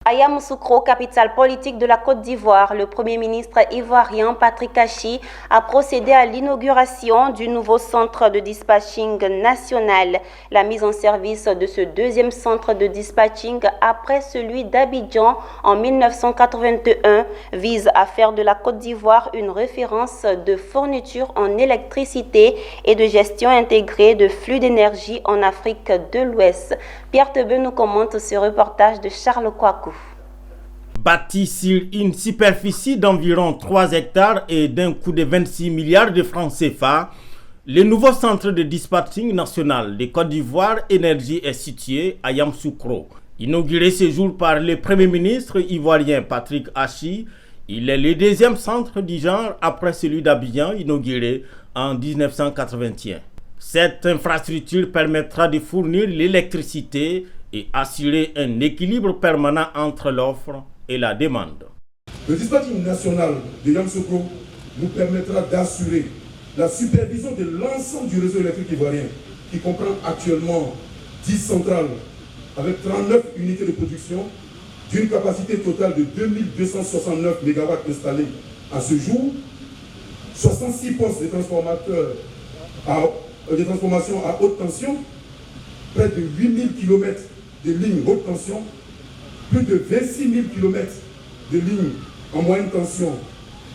À Yamoussoukro, capitale politique de la Côte d'Ivoire, le Premier ministre ivoirien Patrick Achi a procédé à l'inauguration du nouveau centre de dispatching national. La mise en service de ce deuxième centre de dispatching après celui d'Abidjan en 1981 vise à faire de la Côte d'Ivoire une référence de fourniture en électricité et de gestion intégrée de flux d'énergie en Afrique de l'Ouest. Pierre Tebe nous commente ce reportage de Charles Kouakou. Bâti sur une superficie d'environ 3 hectares et d'un coût de 26 milliards de francs CFA, le nouveau centre de dispatching national de Côte d'Ivoire Énergie est situé à Yamoussoukro. Inauguré ce jour par le Premier ministre ivoirien Patrick Achi, il est le deuxième centre du genre après celui d'Abidjan inauguré en 1981. Cette infrastructure permettra de fournir l'électricité et assurer un équilibre permanent entre l'offre et la demande. Le dispatching national de Yamoussoukro nous permettra d'assurer la supervision de l'ensemble du réseau électrique ivoirien, qui comprend actuellement 10 centrales avec 39 unités de production, d'une capacité totale de 2269 MW installés à ce jour, 66 postes de transformateurs de transformation à haute tension, près de 8000 km de lignes haute tension, plus de 26 000 km de lignes en moyenne tension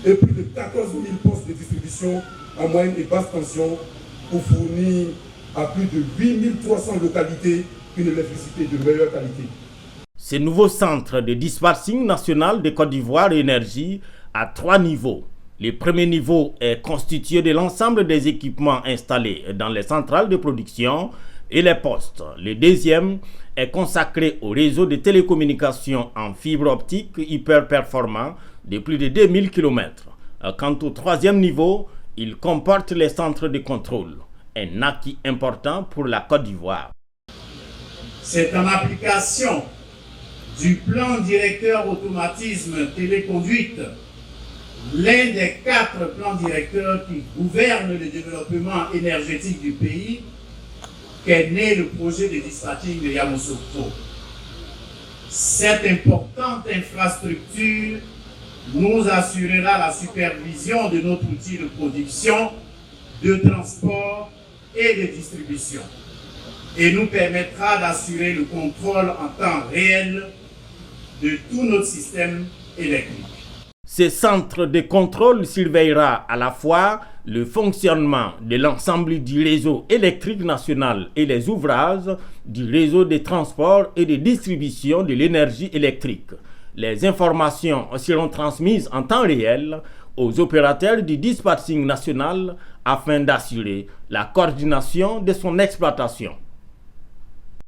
et plus de 14 000 postes de distribution en moyenne et basse tension pour fournir à plus de 8 300 localités une électricité de meilleure qualité. Ce nouveau centre de dispatching national de Côte d'Ivoire Énergie a 3 niveaux. Le premier niveau est constitué de l'ensemble des équipements installés dans les centrales de production et les postes. Le deuxième est consacré au réseau de télécommunications en fibre optique hyper performant de plus de 2000 km. Quant au troisième niveau, il comporte les centres de contrôle, un acquis important pour la Côte d'Ivoire. C'est en application du plan directeur automatisme téléconduite, l'un des 4 plans directeurs qui gouvernent le développement énergétique du pays, qu'est né le projet de dispatching de Yamoussoukro. Cette importante infrastructure nous assurera la supervision de notre outil de production, de transport et de distribution et nous permettra d'assurer le contrôle en temps réel de tout notre système électrique. Ce centre de contrôle surveillera à la fois le fonctionnement de l'ensemble du réseau électrique national et les ouvrages du réseau de transport et de distribution de l'énergie électrique. Les informations seront transmises en temps réel aux opérateurs du dispatching national afin d'assurer la coordination de son exploitation.